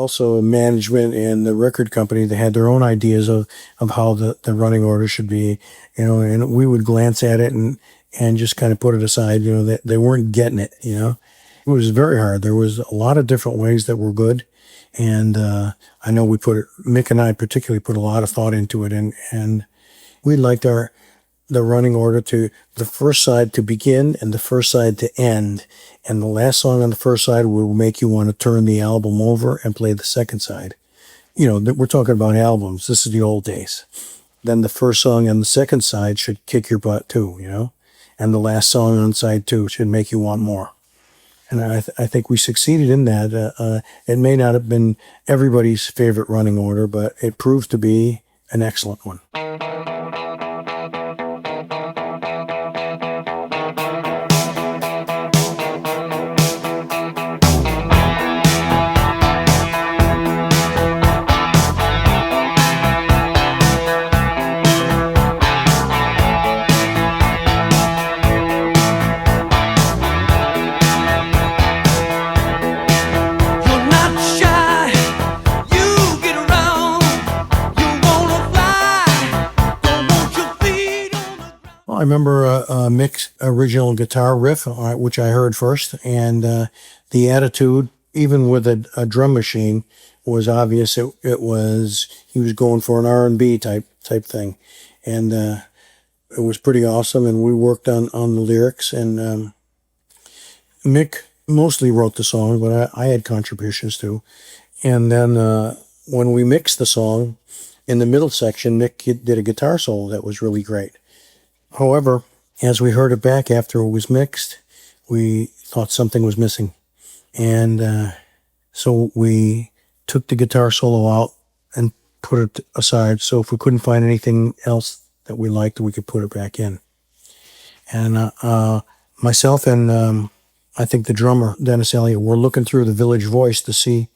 also management and the record company, they had their own ideas of how the running order should be, and we would glance at it and just kind of put it aside, that they weren't getting it, It was very hard. There was a lot of different ways that were good. And I know Mick and I particularly put a lot of thought into it. And we liked the running order to the first side to begin and the first side to end. And the last song on the first side will make you want to turn the album over and play the second side. We're talking about albums. This is the old days. Then the first song on the second side should kick your butt too, And the last song on side two should make you want more. And I think we succeeded in that. It may not have been everybody's favorite running order, but it proved to be an excellent one. I remember Mick's original guitar riff, which I heard first, and the attitude, even with a drum machine, was obvious. It was he was going for an R&B type thing, and it was pretty awesome. And we worked on the lyrics, and Mick mostly wrote the song, but I had contributions too. And then when we mixed the song, in the middle section, Mick did a guitar solo that was really great. However, as we heard it back after it was mixed, we thought something was missing. And so we took the guitar solo out and put it aside. So if we couldn't find anything else that we liked, we could put it back in. And myself and I think the drummer, Dennis Elliott, were looking through the Village Voice to see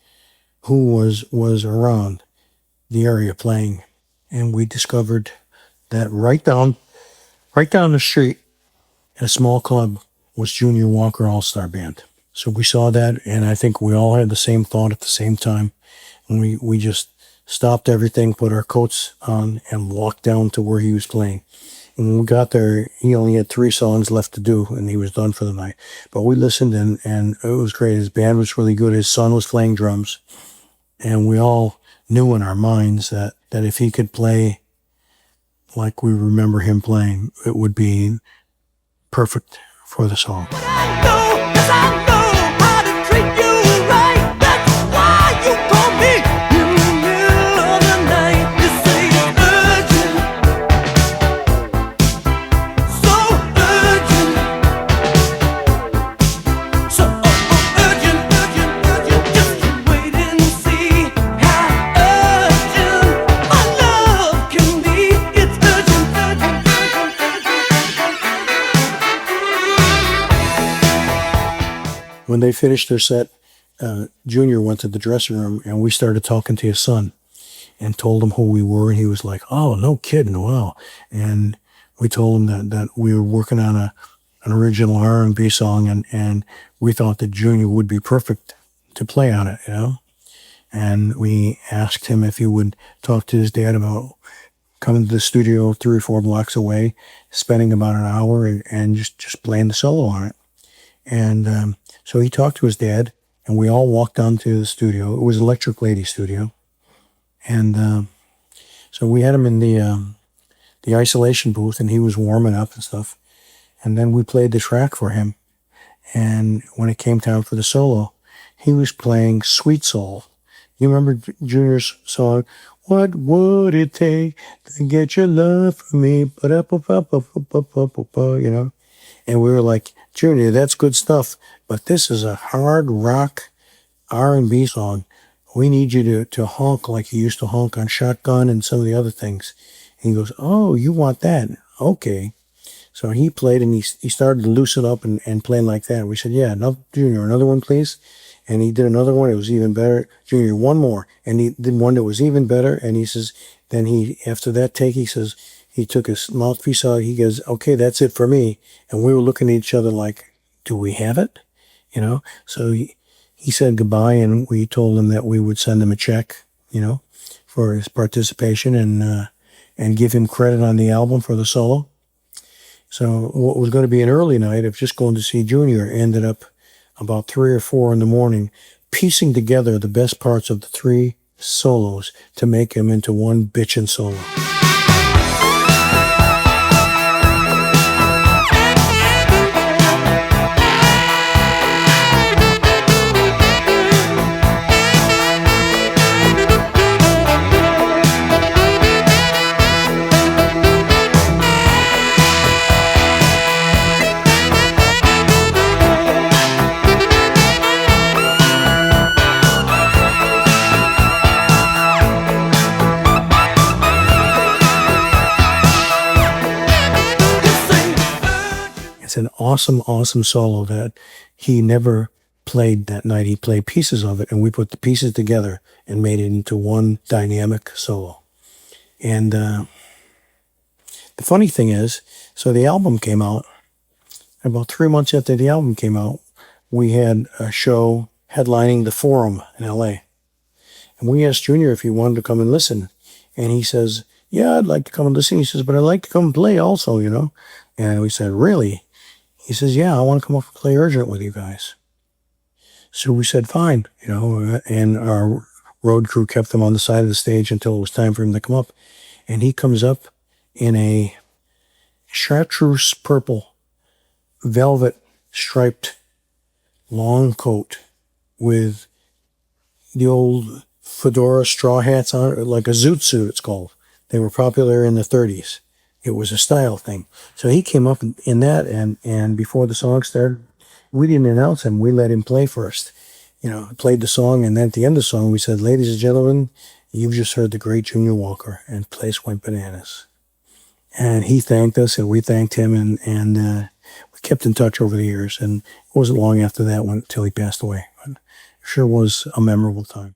who was around the area playing. And we discovered that right down the street in a small club was Junior Walker All-Star Band. So we saw that, and I think we all had the same thought at the same time. And we just stopped everything, put our coats on, and walked down to where he was playing. And when we got there, he only had 3 songs left to do, and he was done for the night. But we listened, and it was great. His band was really good. His son was playing drums. And we all knew in our minds that if he could play like we remember him playing, it would be perfect for the song. When they finished their set, Junior went to the dressing room, and we started talking to his son and told him who we were. And he was like, "Oh, no kidding, wow." And we told him that we were working on an original R&B song, and we thought that Junior would be perfect to play on it, And we asked him if he would talk to his dad about coming to the studio 3 or 4 blocks away, spending about an hour and just playing the solo on it. And so he talked to his dad, and we all walked down to the studio. It was Electric Lady Studio. And so we had him in the isolation booth, and he was warming up and stuff. And then we played the track for him. And when it came time for the solo, he was playing Sweet Soul. You remember Junior's song, "What would it take to get your love from me?" And we were like, "Junior, that's good stuff, but this is a hard rock R&B song. We need you to honk like you used to honk on Shotgun and some of the other things." And he goes, "Oh, you want that? Okay." So he played, and he started to loosen up and playing like that. We said, "Yeah, Junior, another one, please." And he did another one. It was even better. "Junior, one more." And he did one that was even better. And he says, then after that take, he says, he took his mouthpiece out. He goes, "Okay, that's it for me." And we were looking at each other like, do we have it? So he said goodbye, and we told him that we would send him a check, for his participation, and give him credit on the album for the solo. So what was going to be an early night of just going to see Junior ended up about 3 or 4 in the morning, piecing together the best parts of the 3 solos to make him into one bitchin' solo. It's an awesome, awesome solo that he never played that night. He played pieces of it, and we put the pieces together and made it into one dynamic solo. And the funny thing is, so the album came out. About 3 months after the album came out, we had a show headlining the Forum in L.A. And we asked Junior if he wanted to come and listen. And he says, yeah, I'd like to come and listen. He says, but I'd like to come and play also, And we said, really? He says, yeah, I want to come up and play Urgent with you guys. So we said, fine, and our road crew kept him on the side of the stage until it was time for him to come up. And he comes up in a chartreuse purple velvet striped long coat with the old fedora straw hats on it, like a zoot suit it's called. They were popular in the 30s. It was a style thing. So he came up in that, and before the song started, we didn't announce him. We let him play first. Played the song, and then at the end of the song, we said, ladies and gentlemen, you've just heard the great Junior Walker, and the place went bananas. And he thanked us, and we thanked him, and we kept in touch over the years. And it wasn't long after that until he passed away. But it sure was a memorable time.